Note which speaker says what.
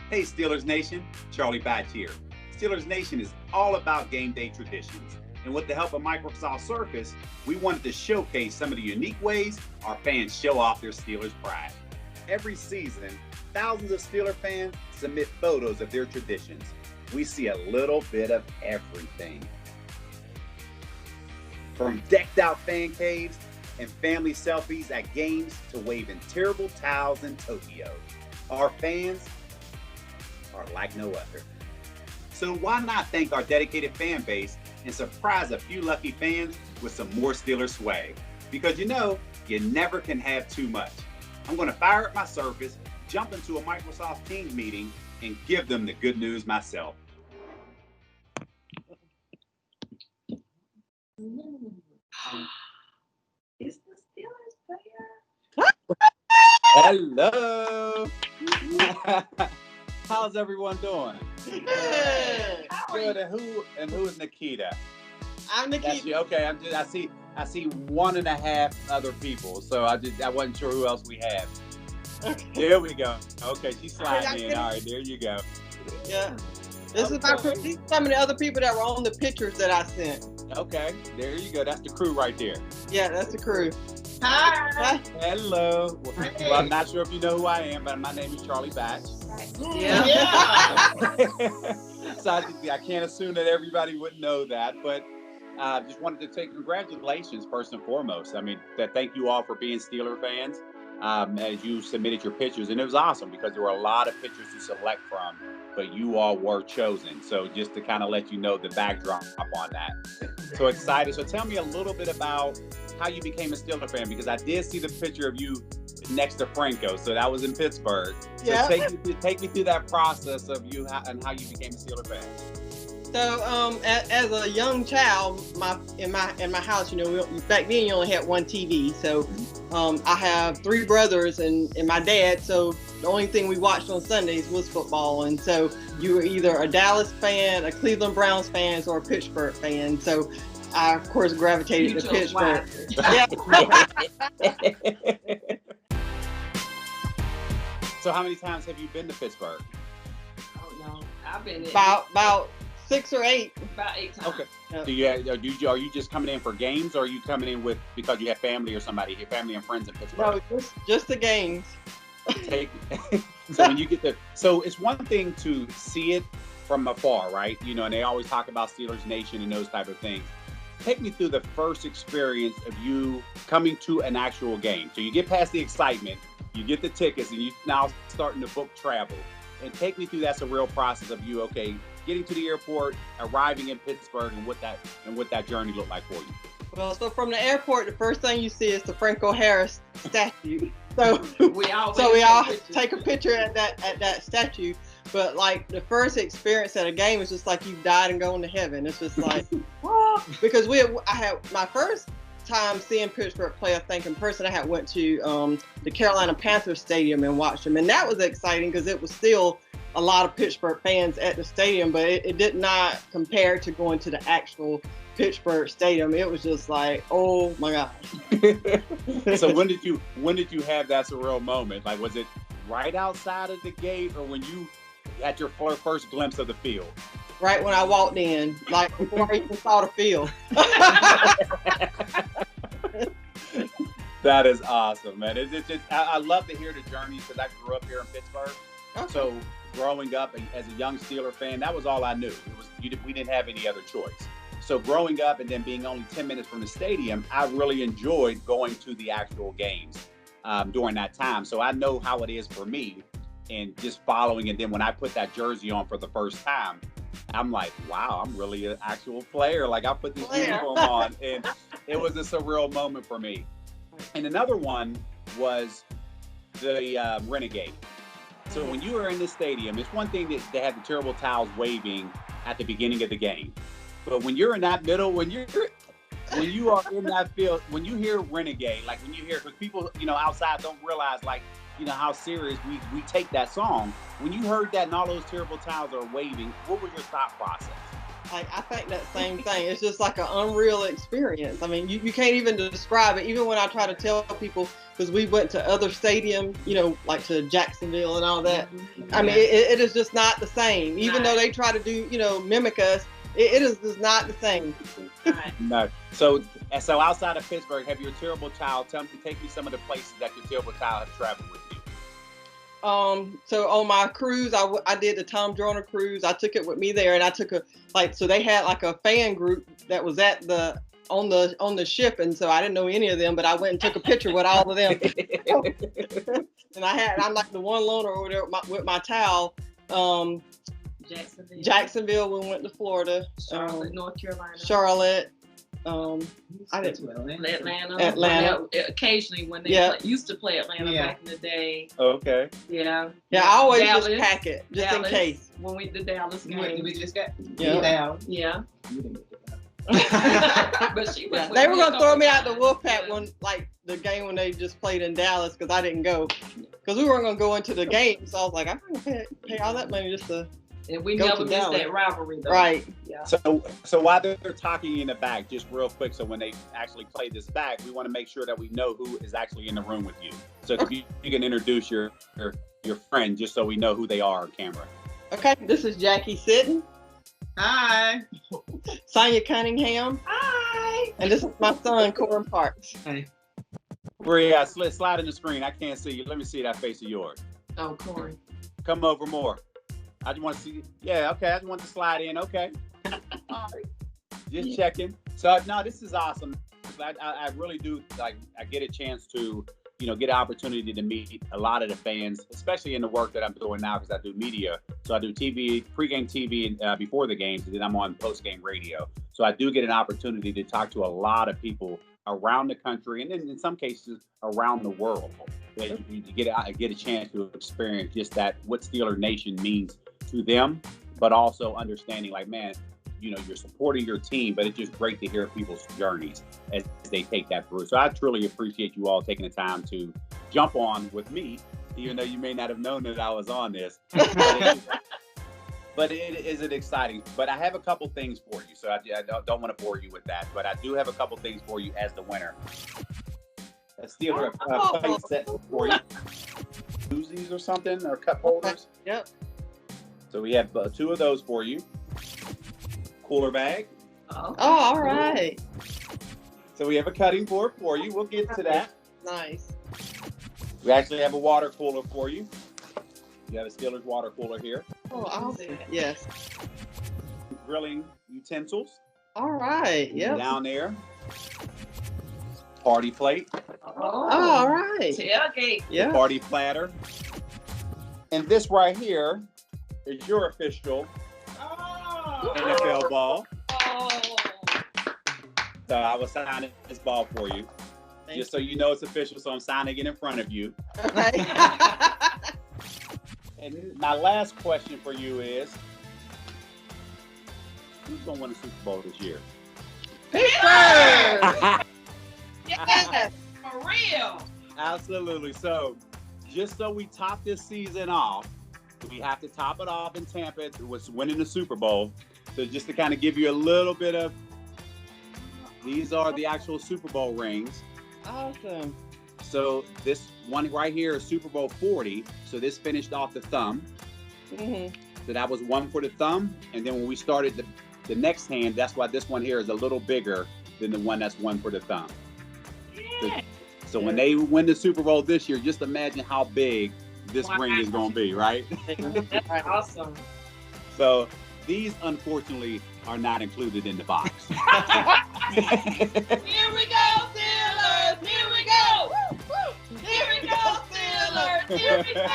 Speaker 1: Hey Steelers Nation, Charlie Batch here. Steelers Nation is all about game day traditions. And with the help of Microsoft Surface, we wanted to showcase some of the unique ways our fans show off their Steelers pride. Every season, thousands of Steeler fans submit photos of their traditions. We see a little bit of everything. From decked out fan caves and family selfies at games to waving terrible towels in Tokyo. Our fans are like no other. So why not thank our dedicated fan base and surprise a few lucky fans with some more Steelers swag? Because you never can have too much. I'm going to fire up my Surface, jump into a Microsoft Teams meeting, and give them the good news myself.
Speaker 2: Is the Steelers player?
Speaker 1: Hello. How's everyone doing?
Speaker 2: Good.
Speaker 1: Good. And who is Nikita?
Speaker 2: I'm Nikita.
Speaker 1: That's you. Okay. I see 1.5 other people. So I wasn't sure who else we had.
Speaker 2: Okay.
Speaker 1: There we go. Okay, she's sliding in. All right, there you go.
Speaker 2: Yeah. This is some of the other people that were on the pictures that I sent.
Speaker 1: Okay, there you go. That's the crew right there.
Speaker 2: Yeah, that's the crew.
Speaker 3: Hi.
Speaker 1: Hello. Well, I'm not sure if you know who I am, but my name is Charlie Batch.
Speaker 2: Yeah.
Speaker 1: So I can't assume that everybody would know that, but just wanted to say congratulations first and foremost. I mean, thank you all for being Steeler fans as you submitted your pictures, and it was awesome because there were a lot of pictures to select from, but you all were chosen. So just to kind of let you know the backdrop on that. So excited. So tell me a little bit about how you became a Steeler fan, because I did see the picture of you next to Franco. So that was in Pittsburgh. So
Speaker 2: Yeah.
Speaker 1: take me through that process of you and how you became a Steeler fan.
Speaker 2: So as a young child, in my house, back then you only had one TV. So I have 3 brothers and my dad. So the only thing we watched on Sundays was football. And so you were either a Dallas fan, a Cleveland Browns fan, or a Pittsburgh fan. So I, of course, gravitated to Pittsburgh. Yeah.
Speaker 1: So how many times have you been to Pittsburgh?
Speaker 3: Oh no, I've been in
Speaker 2: About 6 or 8.
Speaker 3: about 8 times.
Speaker 1: Okay.
Speaker 2: Yeah.
Speaker 1: Are you just coming in for games, or are you coming in because you have family or somebody, your family and friends in Pittsburgh?
Speaker 2: No, just the games.
Speaker 1: So when you get so it's one thing to see it from afar, right? And they always talk about Steelers Nation and those type of things. Take me through the first experience of you coming to an actual game. So you get past the excitement, you get the tickets, and you now starting to book travel. And take me through that surreal process of you, getting to the airport, arriving in Pittsburgh, and what that journey looked like for you.
Speaker 2: Well, so from the airport, the first thing you see is the Franco Harris statue. So
Speaker 3: We all
Speaker 2: take a picture at that statue. But like the first experience at a game is just like you've died and gone to heaven. It's just like, because I had my first time seeing Pittsburgh play, I think in person, I had went to the Carolina Panthers stadium and watched them, and that was exciting because it was still a lot of Pittsburgh fans at the stadium, but it did not compare to going to the actual Pittsburgh stadium. It was just like, oh my gosh.
Speaker 1: So when did you have that surreal moment? Like, was it right outside of the gate, or when you at your first glimpse of the field?
Speaker 2: Right when I walked in, like before I even saw the field.
Speaker 1: That is awesome, man. It's just, I love to hear the journey because I grew up here in Pittsburgh.
Speaker 2: Okay.
Speaker 1: So growing up as a young Steeler fan, that was all I knew. We didn't have any other choice. So growing up and then being only 10 minutes from the stadium, I really enjoyed going to the actual games during that time. So I know how it is for me, and just following. And then when I put that jersey on for the first time, I'm like, wow, I'm really an actual player. Like, I put this uniform on, and it was a surreal moment for me. And another one was the Renegade. So when you were in the stadium, it's one thing that they had the terrible towels waving at the beginning of the game. But when you're in that middle, when you are in that field, when you hear Renegade, like when you hear, because people, outside don't realize, like, how serious we take that song. When you heard that and all those terrible towels are waving, what was your thought process?
Speaker 2: Like, I think that same thing. It's just like an unreal experience. I mean, you can't even describe it. Even when I try to tell people, because we went to other stadiums, you know, like to Jacksonville and all that. I mean, it is just not the same. Even though they try to do, you know, mimic us, it is just not the same.
Speaker 1: No. So outside of Pittsburgh, have your terrible child, take me some of the places that your terrible child has traveled with you.
Speaker 2: So on my cruise, I did the Tom Joyner cruise. I took it with me there, and I took so they had like a fan group that was at on the ship, and so I didn't know any of them, but I went and took a picture with all of them. And I'm like the one loner over there with my towel. Jacksonville, we went to Florida.
Speaker 3: Charlotte, North Carolina.
Speaker 2: Charlotte.
Speaker 3: I didn't Atlanta. Occasionally when they used to play Atlanta back in the day.
Speaker 1: Okay.
Speaker 3: Yeah.
Speaker 2: Yeah, I always just pack it just in case.
Speaker 3: When we did Dallas game.
Speaker 4: We just got
Speaker 3: down. Yeah. But
Speaker 2: they were gonna throw me out the Wolfpack one, like the game when they just played in Dallas, because I didn't go, because we weren't gonna go into the game. So I was like, I'm gonna pay all that money just to.
Speaker 3: And we never missed that rivalry, though.
Speaker 2: Right.
Speaker 3: Yeah.
Speaker 1: So while they're talking in the back, just real quick, so when they actually play this back, we want to make sure that we know who is actually in the room with you. So if you can introduce your friend, just so we know who they are on camera.
Speaker 2: Okay, this is Jackie Sitton.
Speaker 4: Hi.
Speaker 2: Sonia Cunningham.
Speaker 3: Hi.
Speaker 2: And this is my son, Corin Parks.
Speaker 4: Hey.
Speaker 1: Bria, slide in the screen. I can't see you. Let me see that face of yours.
Speaker 3: Oh, Corin.
Speaker 1: Come over more. I just want to see. Yeah, okay. I just want to slide in. Okay. All right. Just checking. So no, this is awesome. I really do like. I get a chance to, you know, get an opportunity to meet a lot of the fans, especially in the work that I'm doing now, because I do media. So I do TV, pregame TV before the games, and then I'm on postgame radio. So I do get an opportunity to talk to a lot of people around the country, and then in some cases around the world. You get a chance to experience just that, what Steeler Nation means to them, but also understanding, like, man, you know, you're supporting your team, but it's just great to hear people's journeys as they take that through. So I truly appreciate you all taking the time to jump on with me, even though you may not have known that I was on this. But it is exciting. But I have a couple things for you, so I don't want to bore you with that. But I do have a couple things for you as the winner. A Steeler play set for you. Koozies or something, or cup holders.
Speaker 2: Yep.
Speaker 1: So we have 2 of those for you. Cooler bag.
Speaker 3: Oh,
Speaker 2: all right.
Speaker 1: So we have a cutting board for you. We'll get to that.
Speaker 2: Nice.
Speaker 1: We actually have a water cooler for you. You have a Steelers water cooler here.
Speaker 2: Oh, awesome. Yes.
Speaker 1: Grilling utensils.
Speaker 2: All right. Yep.
Speaker 1: Down there. Party plate.
Speaker 3: Oh,
Speaker 2: all right.
Speaker 3: Tailgate.
Speaker 2: Yeah.
Speaker 1: Party platter. And this right here is your official NFL ball.
Speaker 3: Oh.
Speaker 1: So I will sign this ball for you. Just so you know it's official, so I'm signing it in front of you.
Speaker 2: Okay.
Speaker 1: And my last question for you is, who's going to win the Super Bowl this year?
Speaker 2: Pittsburgh!
Speaker 3: Yes, for real.
Speaker 1: Absolutely. So just so we top this season off, we have to top it off in Tampa. It was winning the Super Bowl. So just to kind of give you a little bit of, these are the actual Super Bowl rings.
Speaker 2: Awesome.
Speaker 1: So this one right here is Super Bowl 40. So this finished off the thumb.
Speaker 2: Mm-hmm.
Speaker 1: So that was one for the thumb. And then when we started the next hand, that's why this one here is a little bigger than the one that's one for the thumb.
Speaker 3: Yeah.
Speaker 1: So when they win the Super Bowl this year, just imagine how big this ring is going to be, right?
Speaker 3: That's awesome.
Speaker 1: So these, unfortunately, are not included in the box.
Speaker 3: Here we go, Steelers! Here we go! Here we go, Steelers! Here we go!